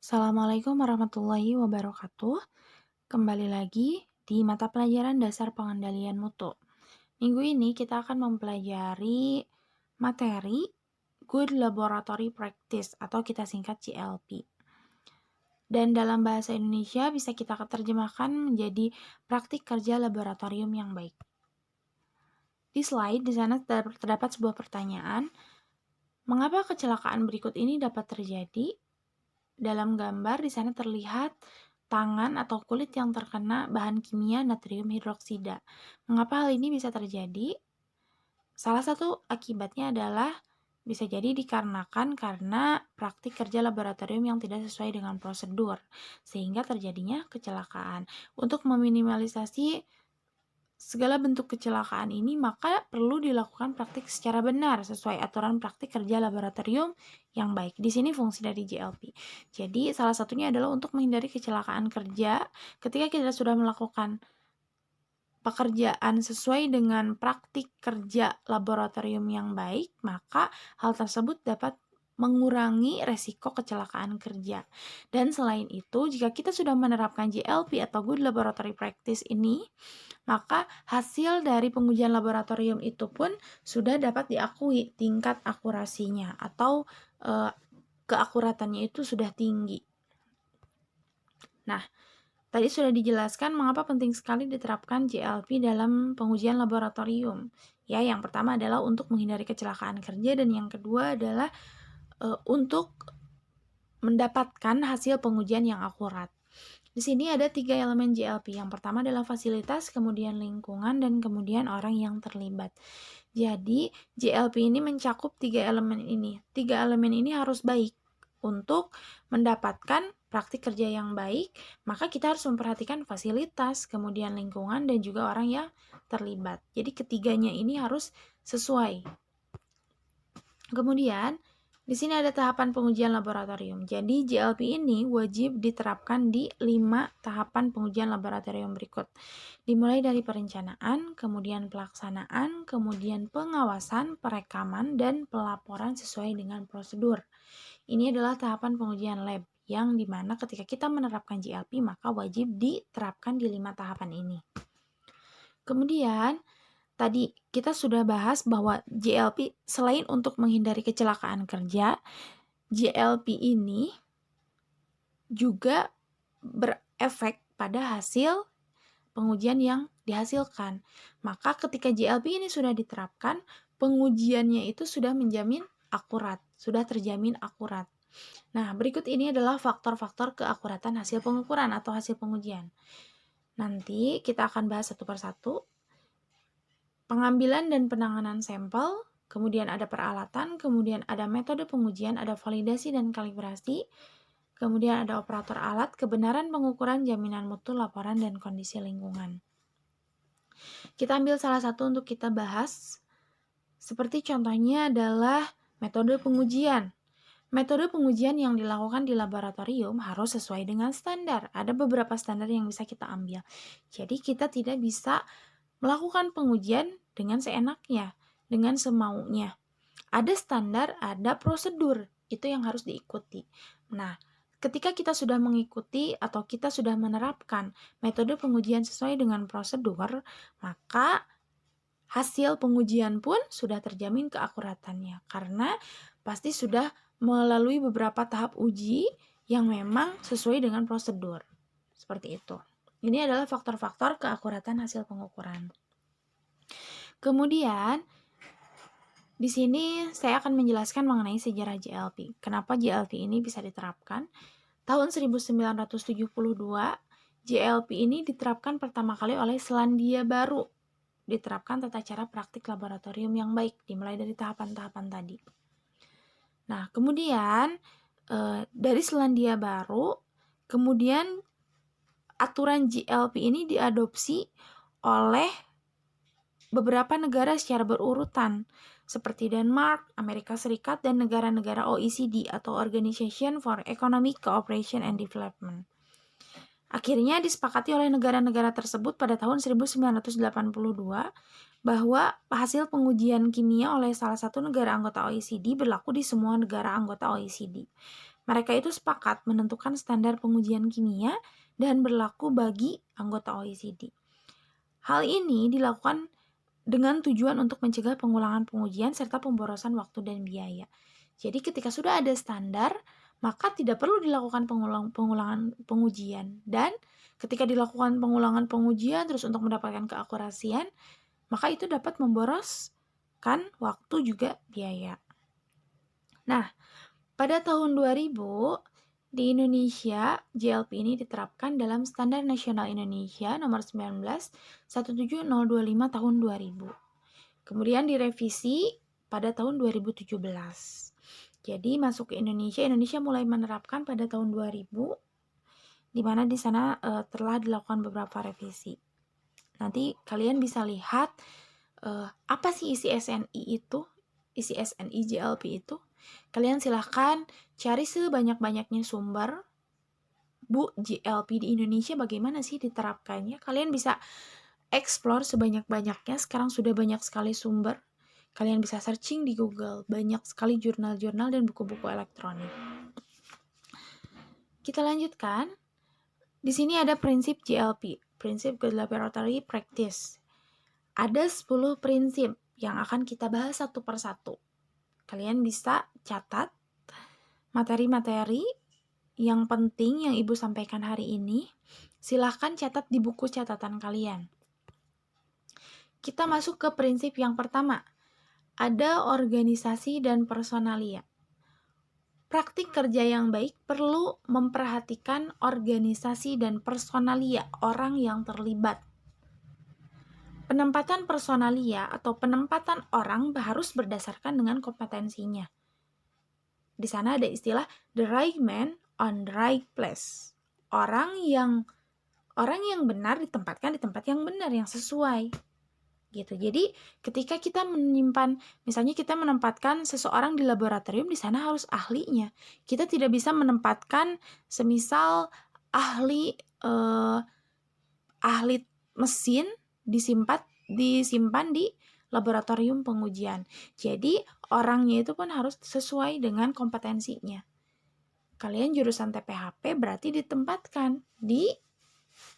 Assalamualaikum warahmatullahi wabarakatuh. Kembali lagi di mata pelajaran dasar pengendalian mutu. Minggu ini kita akan mempelajari materi Good Laboratory Practice atau kita singkat GLP. Dan dalam bahasa Indonesia bisa kita terjemahkan menjadi praktik kerja laboratorium yang baik. Di slide di sana terdapat sebuah pertanyaan. Mengapa kecelakaan berikut ini dapat terjadi? Dalam gambar di sana terlihat tangan atau kulit yang terkena bahan kimia natrium hidroksida. Mengapa hal ini bisa terjadi? Salah satu akibatnya adalah bisa jadi dikarenakan karena praktik kerja laboratorium yang tidak sesuai dengan prosedur, sehingga terjadinya kecelakaan. Untuk meminimalisasi segala bentuk kecelakaan ini, maka perlu dilakukan praktik secara benar sesuai aturan praktik kerja laboratorium yang baik. Di sini fungsi dari GLP. Jadi, salah satunya adalah untuk menghindari kecelakaan kerja ketika kita sudah melakukan pekerjaan sesuai dengan praktik kerja laboratorium yang baik, maka hal tersebut dapat mengurangi resiko kecelakaan kerja. Dan selain itu, jika kita sudah menerapkan GLP atau Good Laboratory Practice ini, maka hasil dari pengujian laboratorium itu pun sudah dapat diakui tingkat akurasinya atau keakuratannya itu sudah tinggi. Nah, tadi sudah dijelaskan mengapa penting sekali diterapkan GLP dalam pengujian laboratorium. Ya, yang pertama adalah untuk menghindari kecelakaan kerja dan yang kedua adalah untuk mendapatkan hasil pengujian yang akurat. Di sini ada 3 elemen GLP. Yang pertama adalah fasilitas, kemudian lingkungan, dan kemudian orang yang terlibat. Jadi, GLP ini mencakup 3 elemen ini. 3 elemen ini harus baik. Untuk mendapatkan praktik kerja yang baik, maka kita harus memperhatikan fasilitas, kemudian lingkungan, dan juga orang yang terlibat. Jadi, ketiganya ini harus sesuai. Kemudian, di sini ada tahapan pengujian laboratorium. Jadi, GLP ini wajib diterapkan di 5 tahapan pengujian laboratorium berikut. Dimulai dari perencanaan, kemudian pelaksanaan, kemudian pengawasan, perekaman, dan pelaporan sesuai dengan prosedur. Ini adalah tahapan pengujian lab, yang dimana ketika kita menerapkan GLP, maka wajib diterapkan di 5 tahapan ini. Kemudian, tadi kita sudah bahas bahwa GLP selain untuk menghindari kecelakaan kerja, GLP ini juga berefek pada hasil pengujian yang dihasilkan. Maka ketika GLP ini sudah diterapkan, pengujiannya itu sudah menjamin akurat, sudah terjamin akurat. Nah, berikut ini adalah faktor-faktor keakuratan hasil pengukuran atau hasil pengujian. Nanti kita akan bahas satu persatu. Pengambilan dan penanganan sampel, kemudian ada peralatan, kemudian ada metode pengujian, ada validasi dan kalibrasi, kemudian ada operator alat, kebenaran pengukuran, jaminan mutu, laporan, dan kondisi lingkungan. Kita ambil salah satu untuk kita bahas, seperti contohnya adalah metode pengujian. Metode pengujian yang dilakukan di laboratorium harus sesuai dengan standar. Ada beberapa standar yang bisa kita ambil. Jadi kita tidak bisa melakukan pengujian dengan seenaknya, dengan semaunya. Ada standar, ada prosedur, itu yang harus diikuti. Nah, ketika kita sudah mengikuti atau kita sudah menerapkan metode pengujian sesuai dengan prosedur, maka hasil pengujian pun sudah terjamin keakuratannya, karena pasti sudah melalui beberapa tahap uji yang memang sesuai dengan prosedur. Seperti itu. Ini adalah faktor-faktor keakuratan hasil pengukuran. Kemudian, di sini saya akan menjelaskan mengenai sejarah GLP. Kenapa GLP ini bisa diterapkan? Tahun 1972, GLP ini diterapkan pertama kali oleh Selandia Baru. Diterapkan tata cara praktik laboratorium yang baik, dimulai dari tahapan-tahapan tadi. Nah, kemudian dari Selandia Baru, kemudian aturan GLP ini diadopsi oleh beberapa negara secara berurutan, seperti Denmark, Amerika Serikat, dan negara-negara OECD atau Organization for Economic Cooperation and Development. Akhirnya disepakati oleh negara-negara tersebut pada tahun 1982 bahwa hasil pengujian kimia oleh salah satu negara anggota OECD berlaku di semua negara anggota OECD. Mereka itu sepakat menentukan standar pengujian kimia dan berlaku bagi anggota OECD. Hal ini dilakukan dengan tujuan untuk mencegah pengulangan pengujian serta pemborosan waktu dan biaya. Jadi ketika sudah ada standar, maka tidak perlu dilakukan pengulangan pengujian. Dan ketika dilakukan pengulangan pengujian terus untuk mendapatkan keakurasian, maka itu dapat memboroskan waktu juga biaya. Nah, pada tahun 2000, di Indonesia, JLP ini diterapkan dalam Standar Nasional Indonesia nomor 19 17025 tahun 2000. Kemudian direvisi pada tahun 2017. Jadi masuk ke Indonesia mulai menerapkan pada tahun 2000, di mana di sana telah dilakukan beberapa revisi. Nanti kalian bisa lihat apa sih isi SNI itu, isi SNI JLP itu. Kalian silahkan cari sebanyak-banyaknya sumber. Bu, JLP di Indonesia bagaimana sih diterapkannya? Kalian bisa explore sebanyak-banyaknya. Sekarang sudah banyak sekali sumber. Kalian bisa searching di Google. Banyak sekali jurnal-jurnal dan buku-buku elektronik. Kita lanjutkan. Di sini ada prinsip JLP, prinsip Good Laboratory Practice. Ada 10 prinsip yang akan kita bahas satu persatu. Kalian bisa catat materi-materi yang penting yang Ibu sampaikan hari ini. Silahkan catat di buku catatan kalian. Kita masuk ke prinsip yang pertama. Ada organisasi dan personalia. Praktik kerja yang baik perlu memperhatikan organisasi dan personalia orang yang terlibat. Penempatan personalia atau penempatan orang harus berdasarkan dengan kompetensinya. Di sana ada istilah the right man on the right place. Orang yang benar ditempatkan di tempat yang benar, yang sesuai. Gitu. Jadi ketika kita misalnya kita menempatkan seseorang di laboratorium, di sana harus ahlinya. Kita tidak bisa menempatkan semisal ahli mesin disimpan di laboratorium pengujian. Jadi orangnya itu pun harus sesuai dengan kompetensinya. Kalian jurusan TPHP berarti ditempatkan di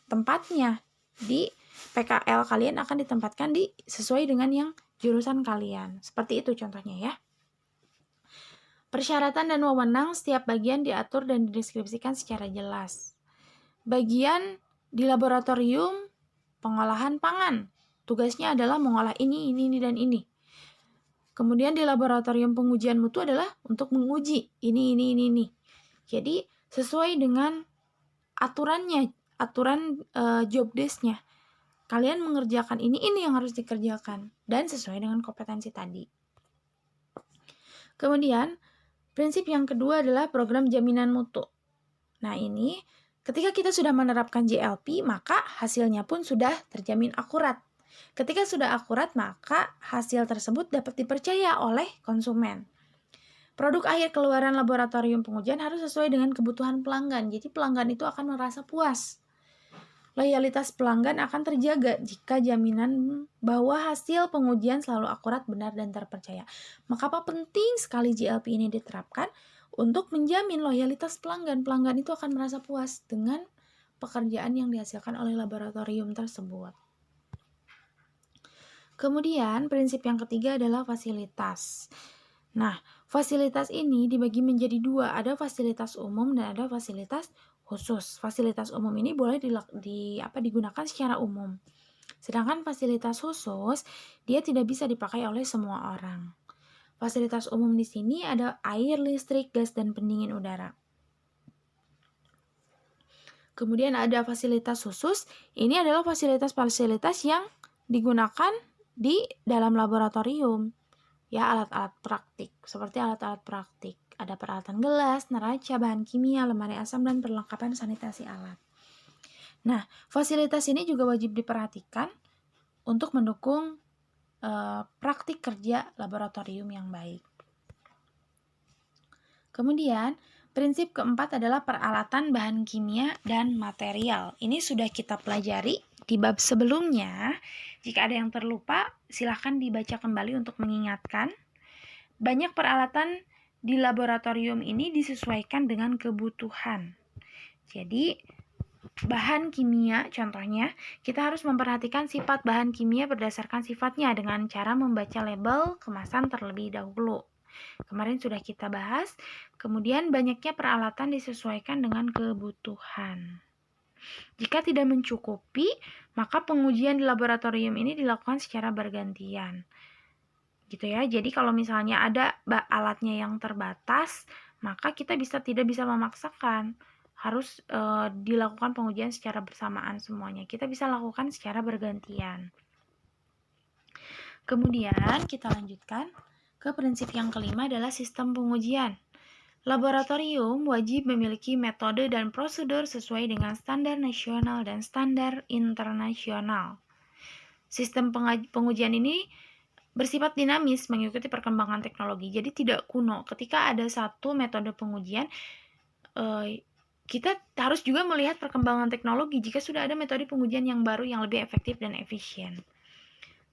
tempatnya. Di PKL kalian akan ditempatkan sesuai dengan yang jurusan kalian. Seperti itu contohnya ya. Persyaratan dan wewenang setiap bagian diatur dan dideskripsikan secara jelas. Bagian di laboratorium pengolahan pangan. Tugasnya adalah mengolah ini, dan ini. Kemudian di laboratorium pengujian mutu adalah untuk menguji ini. Jadi sesuai dengan aturannya, aturan job desk-nya. Kalian mengerjakan ini yang harus dikerjakan dan sesuai dengan kompetensi tadi. Kemudian prinsip yang kedua adalah program jaminan mutu. Nah ini ketika kita sudah menerapkan JLP, maka hasilnya pun sudah terjamin akurat. Ketika sudah akurat, maka hasil tersebut dapat dipercaya oleh konsumen. Produk akhir keluaran laboratorium pengujian harus sesuai dengan kebutuhan pelanggan. Jadi pelanggan itu akan merasa puas. Loyalitas pelanggan akan terjaga jika jaminan bahwa hasil pengujian selalu akurat, benar, dan terpercaya. Maka penting sekali JLP ini diterapkan untuk menjamin loyalitas pelanggan. Pelanggan itu akan merasa puas dengan pekerjaan yang dihasilkan oleh laboratorium tersebut. Kemudian prinsip yang ketiga adalah fasilitas. Nah, fasilitas ini dibagi menjadi dua, ada fasilitas umum dan ada fasilitas khusus. Fasilitas umum ini boleh digunakan secara umum. Sedangkan fasilitas khusus, dia tidak bisa dipakai oleh semua orang. Fasilitas umum di sini ada air, listrik, gas, dan pendingin udara. Kemudian ada fasilitas khusus, ini adalah fasilitas-fasilitas yang digunakan di dalam laboratorium. Ya, alat-alat praktik, seperti alat-alat praktik. Ada peralatan gelas, neraca, bahan kimia, lemari asam, dan perlengkapan sanitasi alat. Nah, fasilitas ini juga wajib diperhatikan untuk mendukung praktik kerja laboratorium yang baik. Kemudian, prinsip keempat adalah peralatan bahan kimia dan material. Ini sudah kita pelajari di bab sebelumnya. Jika ada yang terlupa, silahkan dibaca kembali untuk mengingatkan. Banyak peralatan di laboratorium ini disesuaikan dengan kebutuhan. Jadi, bahan kimia contohnya, kita harus memperhatikan sifat bahan kimia berdasarkan sifatnya dengan cara membaca label kemasan terlebih dahulu. Kemarin sudah kita bahas, kemudian banyaknya peralatan disesuaikan dengan kebutuhan. Jika tidak mencukupi, maka pengujian di laboratorium ini dilakukan secara bergantian. Gitu ya. Jadi kalau misalnya ada alatnya yang terbatas, maka kita tidak bisa memaksakan. Harus dilakukan pengujian secara bersamaan semuanya. Kita bisa lakukan secara bergantian. Kemudian kita lanjutkan ke prinsip yang kelima adalah sistem pengujian. Laboratorium wajib memiliki metode dan prosedur sesuai dengan standar nasional dan standar internasional. Sistem pengujian ini bersifat dinamis mengikuti perkembangan teknologi, jadi tidak kuno. Ketika ada satu metode pengujian, kita harus juga melihat perkembangan teknologi jika sudah ada metode pengujian yang baru yang lebih efektif dan efisien.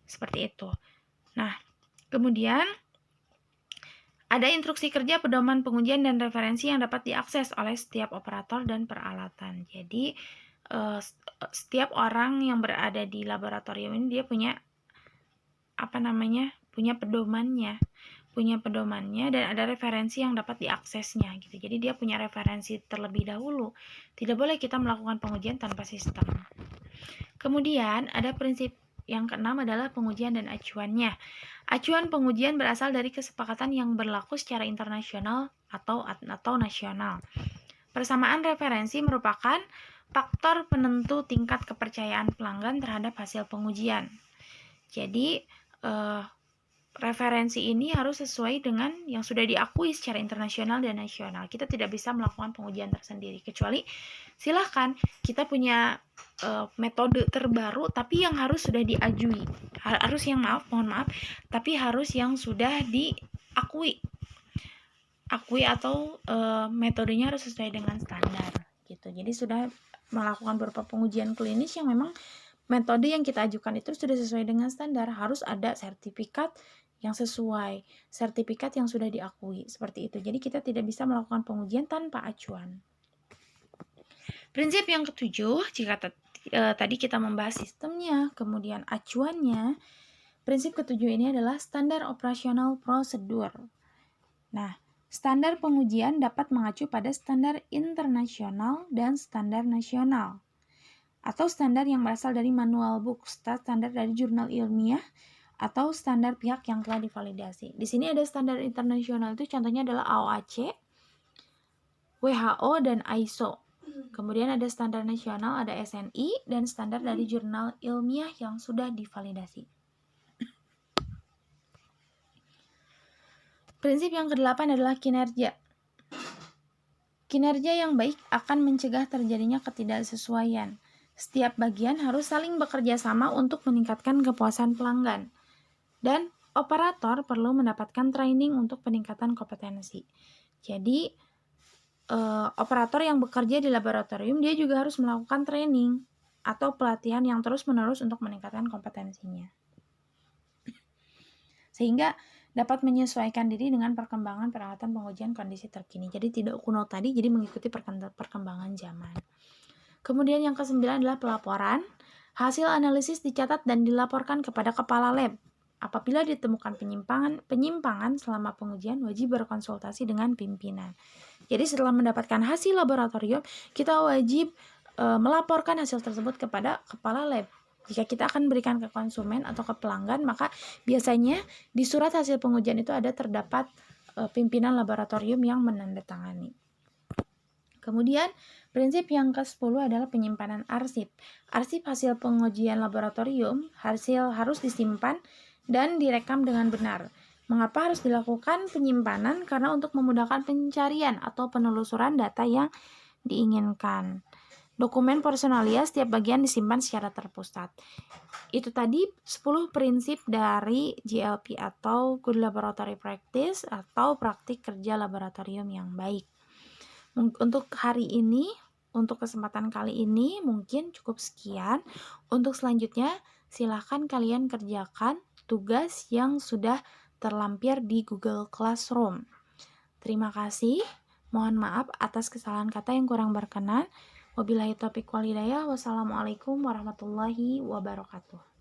Seperti itu. Nah, kemudian ada instruksi kerja, pedoman pengujian, dan referensi yang dapat diakses oleh setiap operator dan peralatan. Jadi, setiap orang yang berada di laboratorium ini dia punya pedomannya dan ada referensi yang dapat diaksesnya gitu. Jadi dia punya referensi terlebih dahulu. Tidak boleh kita melakukan pengujian tanpa sistem. Kemudian ada prinsip yang keenam adalah pengujian dan acuannya. Acuan pengujian berasal dari kesepakatan yang berlaku secara internasional atau nasional. Persamaan referensi merupakan faktor penentu tingkat kepercayaan pelanggan terhadap hasil pengujian. Jadi, referensi ini harus sesuai dengan yang sudah diakui secara internasional dan nasional. Kita tidak bisa melakukan pengujian tersendiri, kecuali silahkan kita punya metode terbaru tapi yang sudah diajui. Tapi harus yang sudah diakui atau metodenya harus sesuai dengan standar gitu. Jadi sudah melakukan beberapa pengujian klinis yang memang metode yang kita ajukan itu sudah sesuai dengan standar, harus ada sertifikat yang sesuai, sertifikat yang sudah diakui, seperti itu. Jadi kita tidak bisa melakukan pengujian tanpa acuan. Prinsip yang ketujuh, jika tadi kita membahas sistemnya, kemudian acuannya, prinsip ketujuh ini adalah standar operasional prosedur. Nah, standar pengujian dapat mengacu pada standar internasional dan standar nasional, atau standar yang berasal dari manual book, standar dari jurnal ilmiah, atau standar pihak yang telah divalidasi. Di sini ada standar internasional, itu contohnya adalah AOAC, WHO, dan ISO. Kemudian ada standar nasional, ada SNI, dan standar dari jurnal ilmiah yang sudah divalidasi. Prinsip yang kedelapan adalah kinerja. Kinerja yang baik akan mencegah terjadinya ketidaksesuaian. Setiap bagian harus saling bekerja sama untuk meningkatkan kepuasan pelanggan. Dan operator perlu mendapatkan training untuk peningkatan kompetensi. Jadi, operator yang bekerja di laboratorium, dia juga harus melakukan training atau pelatihan yang terus-menerus untuk meningkatkan kompetensinya. Sehingga dapat menyesuaikan diri dengan perkembangan peralatan pengujian kondisi terkini. Jadi tidak kuno tadi, jadi mengikuti perkembangan zaman. Kemudian yang ke-9 adalah pelaporan. Hasil analisis dicatat dan dilaporkan kepada kepala lab. Apabila ditemukan penyimpangan selama pengujian, wajib berkonsultasi dengan pimpinan. Jadi setelah mendapatkan hasil laboratorium, kita wajib melaporkan hasil tersebut kepada kepala lab. Jika kita akan berikan ke konsumen atau ke pelanggan, maka biasanya di surat hasil pengujian itu terdapat pimpinan laboratorium yang menandatangani. Kemudian, prinsip yang ke-10 adalah penyimpanan arsip. Arsip hasil pengujian laboratorium harus disimpan dan direkam dengan benar. Mengapa harus dilakukan penyimpanan? Karena untuk memudahkan pencarian atau penelusuran data yang diinginkan. Dokumen personalia setiap bagian disimpan secara terpusat. Itu tadi 10 prinsip dari GLP atau Good Laboratory Practice atau praktik kerja laboratorium yang baik. Untuk hari ini, untuk kesempatan kali ini mungkin cukup sekian. Untuk selanjutnya, silahkan kalian kerjakan tugas yang sudah terlampir di Google Classroom. Terima kasih. Mohon maaf atas kesalahan kata yang kurang berkenan. Wabillahi taufiq wal hidayah. Wassalamualaikum warahmatullahi wabarakatuh.